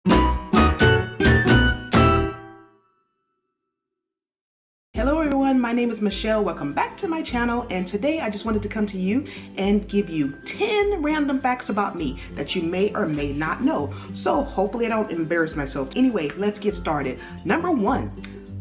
Hello everyone, my name is Michelle. Welcome back to my channel, and today I just wanted to come to you and give you 10 random facts about me that you may or may not know. So hopefully I don't embarrass myself. Anyway, let's get started. Number 1.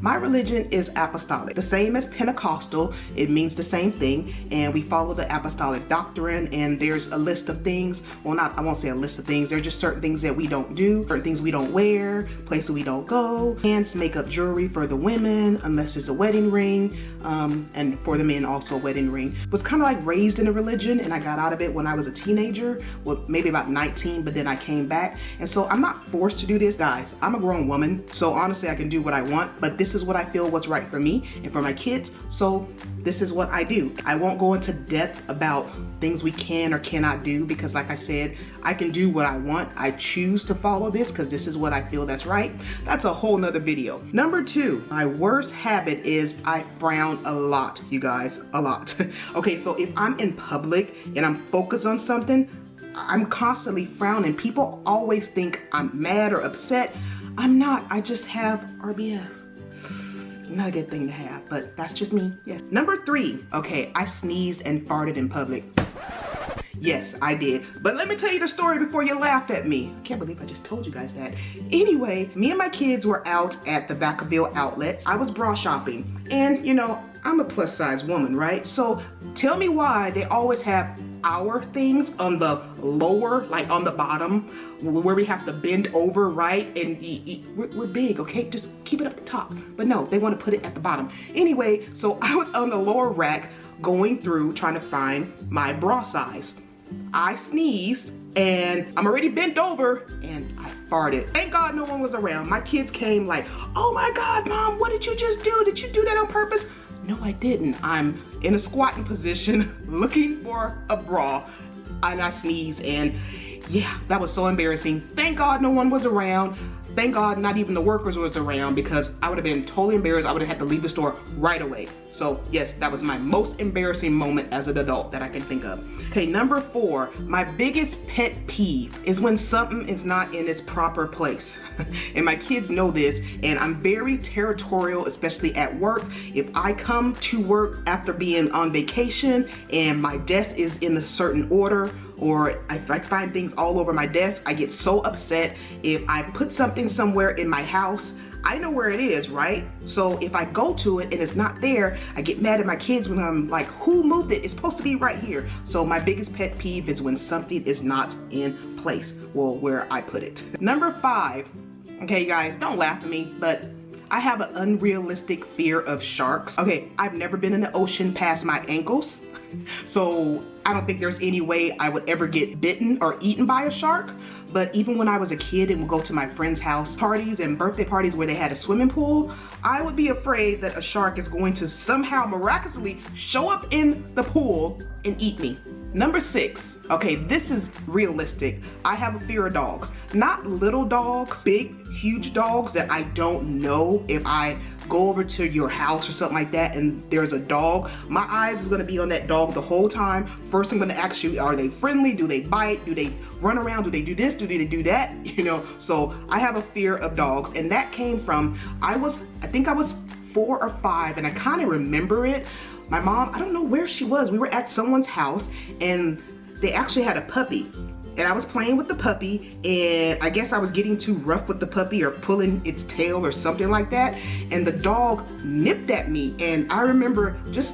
My religion is apostolic, the same as Pentecostal. It means the same thing, and we follow the apostolic doctrine, and there's a list of things. Well, I won't say a list of things. There's just certain things that we don't do, certain things we don't wear, places we don't go, hands, makeup, jewelry for the women, unless it's a wedding ring, and for the men also a wedding ring. Was kind of like raised in a religion, and I got out of it when I was a teenager, well, maybe about 19, but then I came back. And so I'm not forced to do this, guys. I'm a grown woman, so honestly I can do what I want, but this is what I feel what's right for me and for my kids, so this is what I do. I won't go into depth about things we can or cannot do, because like I said, I can do what I want. I choose to follow this because this is what I feel that's right. That's a whole nother video. Number 2, my worst habit is I frown a lot, you guys, a lot. Okay, so if I'm in public and I'm focused on something, I'm constantly frowning. People always think I'm mad or upset. I'm not. I just have RBF. Not a good thing to have, but that's just me. Yeah. Number 3, okay, I sneezed and farted in public. Yes, I did. But let me tell you the story before you laugh at me. I can't believe I just told you guys that. Anyway, me and my kids were out at the Vacaville outlets. I was bra shopping, and you know, I'm a plus size woman, right? So tell me why they always have our things on the lower, like on the bottom, where we have to bend over, right? And we're big, okay? Just keep it up the top. But no, they want to put it at the bottom. Anyway, so I was on the lower rack going through trying to find my bra size. I sneezed and I'm already bent over and I farted. Thank God no one was around. My kids came like, oh my God, Mom, what did you just do? Did you do that on purpose? No, I didn't. I'm in a squatting position looking for a bra and I sneezed, and yeah, that was so embarrassing. Thank God no one was around. Thank God not even the workers was around, because I would have been totally embarrassed. I would have had to leave the store right away. So yes, that was my most embarrassing moment as an adult that I can think of. Okay, number 4, my biggest pet peeve is when something is not in its proper place. And my kids know this, and I'm very territorial, especially at work. If I come to work after being on vacation and my desk is in a certain order, or if I find things all over my desk, I get so upset. If I put something somewhere in my house, I know where it is, right? So if I go to it and it's not there, I get mad at my kids when I'm like, who moved it? It's supposed to be right here. So my biggest pet peeve is when something is not in place, well, where I put it. Number 5, okay guys, don't laugh at me, but I have an unrealistic fear of sharks. Okay, I've never been in the ocean past my ankles. So I don't think there's any way I would ever get bitten or eaten by a shark. But even when I was a kid and would go to my friends' house parties and birthday parties where they had a swimming pool, I would be afraid that a shark is going to somehow miraculously show up in the pool and eat me. Number 6, okay, this is realistic. I have a fear of dogs. Not little dogs, big, huge dogs that I don't know. If I go over to your house or something like that and there's a dog, my eyes is gonna be on that dog the whole time. First I'm gonna ask you, are they friendly? Do they bite? Do they run around? Do they do this? Do they do that? You know, so I have a fear of dogs, and that came from, I think I was 4 or 5, and I kind of remember it. My mom, I don't know where she was. We were at someone's house and they actually had a puppy. And I was playing with the puppy, and I guess I was getting too rough with the puppy or pulling its tail or something like that. And the dog nipped at me. And I remember just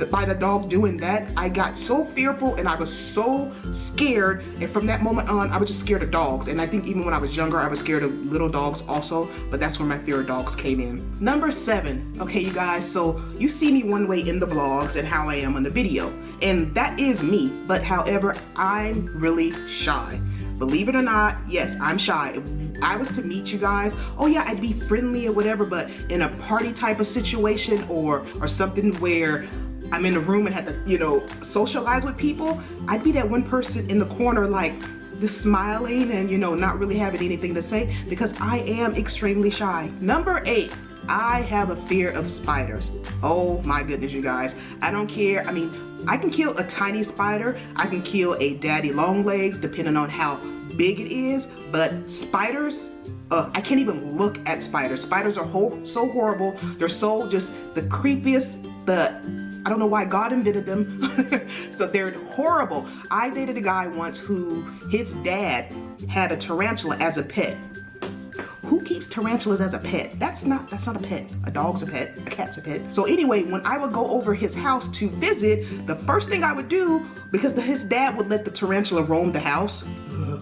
by the dog doing that, I got so fearful and I was so scared. And from that moment on, I was just scared of dogs. And I think even when I was younger, I was scared of little dogs also, but that's where my fear of dogs came in. Number 7, okay, you guys, so you see me one way in the vlogs and how I am on the video. And that is me, but however, I'm really shy. Believe it or not, yes, I'm shy. If I was to meet you guys, oh yeah, I'd be friendly or whatever, but in a party type of situation or something where I'm in a room and have to, you know, socialize with people, I'd be that one person in the corner like just smiling and, you know, not really having anything to say, because I am extremely shy. Number 8, I have a fear of spiders. Oh my goodness, you guys. I don't care. I mean, I can kill a tiny spider. I can kill a daddy long legs, depending on how big it is, but spiders, I can't even look at spiders. Spiders are so horrible. They're so just the creepiest, I don't know why God invented them. So they're horrible. I dated a guy once who his dad had a tarantula as a pet. Who keeps tarantulas as a pet? That's not a pet. A dog's a pet, a cat's a pet. So anyway, when I would go over his house to visit, the first thing I would do, because his dad would let the tarantula roam the house,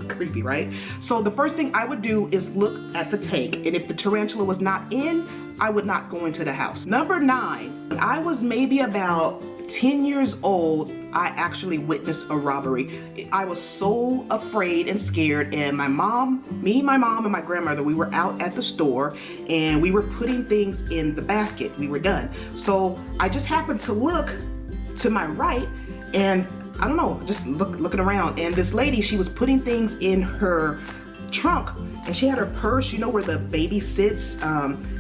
creepy, right? So the first thing I would do is look at the tank, and if the tarantula was not in, I would not go into the house. Number 9, when I was maybe about 10 years old, I actually witnessed a robbery. I was so afraid and scared, and my mom, and my grandmother, we were out at the store and we were putting things in the basket. We were done. So I just happened to look to my right, and I don't know, just looking around, and this lady, she was putting things in her trunk, and she had her purse, you know where the baby sits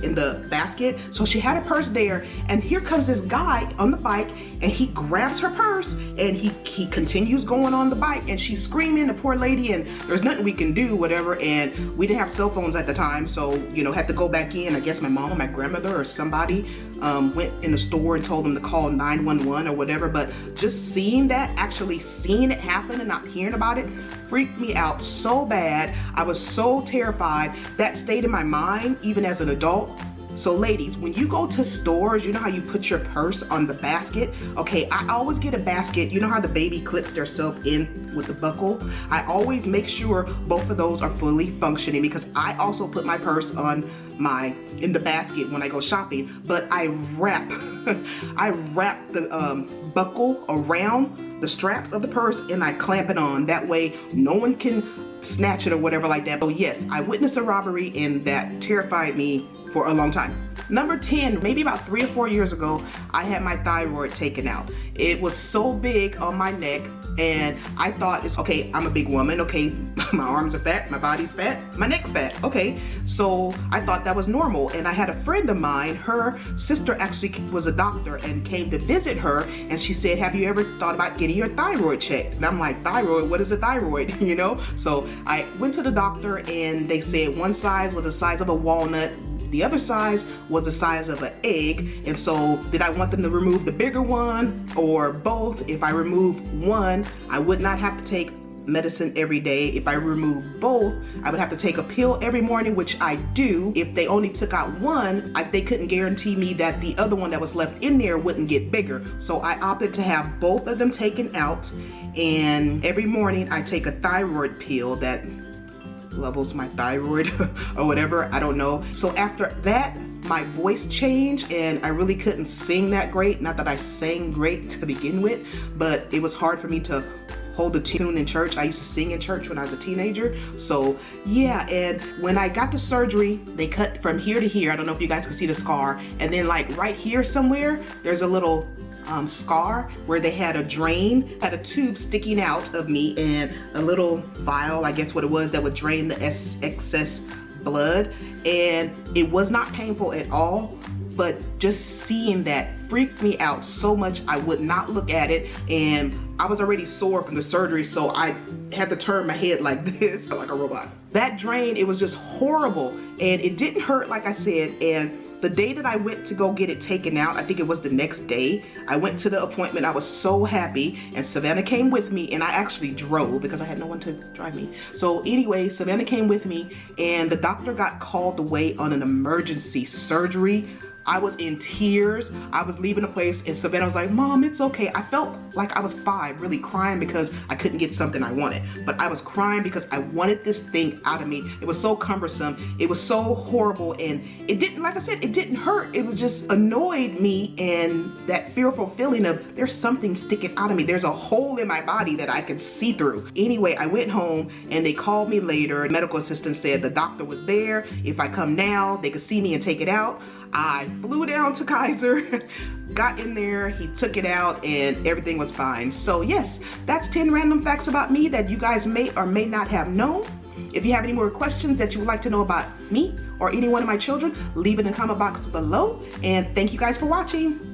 in the basket. So she had a purse there, and here comes this guy on the bike, and he grabs her purse, and he continues going on the bike, and she's screaming, the poor lady, and there's nothing we can do, whatever. And we didn't have cell phones at the time, so you know, had to go back in. I guess my mom or my grandmother or somebody went in the store and told them to call 911 or whatever. But just seeing that, actually seeing it happen and not hearing about it, freaked me out so bad. I was so terrified. That stayed in my mind even as an adult. So ladies, when you go to stores, you know how you put your purse on the basket? Okay, I always get a basket. You know how the baby clips themselves in with the buckle? I always make sure both of those are fully functioning, because I also put my purse on in the basket when I go shopping, but I wrap the buckle around the straps of the purse, and I clamp it on. That way no one can snatch it or whatever like that. Oh yes, I witnessed a robbery, and that terrified me for a long time. Number 10, maybe about 3 or 4 years ago, I had my thyroid taken out. It was so big on my neck, and I thought, it's okay, I'm a big woman, okay, my arms are fat, my body's fat, my neck's fat, okay. So I thought that was normal, and I had a friend of mine, her sister actually was a doctor and came to visit her, and she said, have you ever thought about getting your thyroid checked? And I'm like, thyroid, what is a thyroid, you know? So I went to the doctor, and they said one size was the size of a walnut, the other size was the size of an egg. And so did I want them to remove the bigger one or both? If I removed one, I would not have to take medicine every day. If I remove both, I would have to take a pill every morning, which I do. If they only took out one, they couldn't guarantee me that the other one that was left in there wouldn't get bigger. So I opted to have both of them taken out, and every morning I take a thyroid pill that levels my thyroid or whatever, I don't know. So after that, my voice changed, and I really couldn't sing that great. Not that I sang great to begin with, but it was hard for me to hold a tune in church. I used to sing in church when I was a teenager. So yeah, and when I got the surgery, they cut from here to here. I don't know if you guys can see the scar. And then like right here somewhere, there's a little scar where they had a tube sticking out of me, and a little vial, I guess what it was, that would drain the excess blood. And it was not painful at all, but just seeing that freaked me out so much. I would not look at it, and I was already sore from the surgery, so I had to turn my head like this, like a robot. That drain, it was just horrible, and it didn't hurt, like I said. And the day that I went to go get it taken out, I think it was the next day, I went to the appointment. I was so happy, and Savannah came with me, and I actually drove because I had no one to drive me. So anyway, Savannah came with me, and the doctor got called away on an emergency surgery. I was in tears. I was leaving the place, and Savannah was like, Mom, it's okay. I felt like I was 5, really crying because I couldn't get something I wanted. But I was crying because I wanted this thing out of me. It was so cumbersome. It was so horrible. And it didn't, like I said, it didn't hurt. It was just annoyed me, and that fearful feeling of there's something sticking out of me. There's a hole in my body that I could see through. Anyway, I went home, and they called me later. The medical assistant said the doctor was there. If I come now, they could see me and take it out. I flew down to Kaiser, got in there, he took it out, and everything was fine. So yes, that's 10 random facts about me that you guys may or may not have known. If you have any more questions that you would like to know about me or any one of my children, leave it in the comment box below. And thank you guys for watching.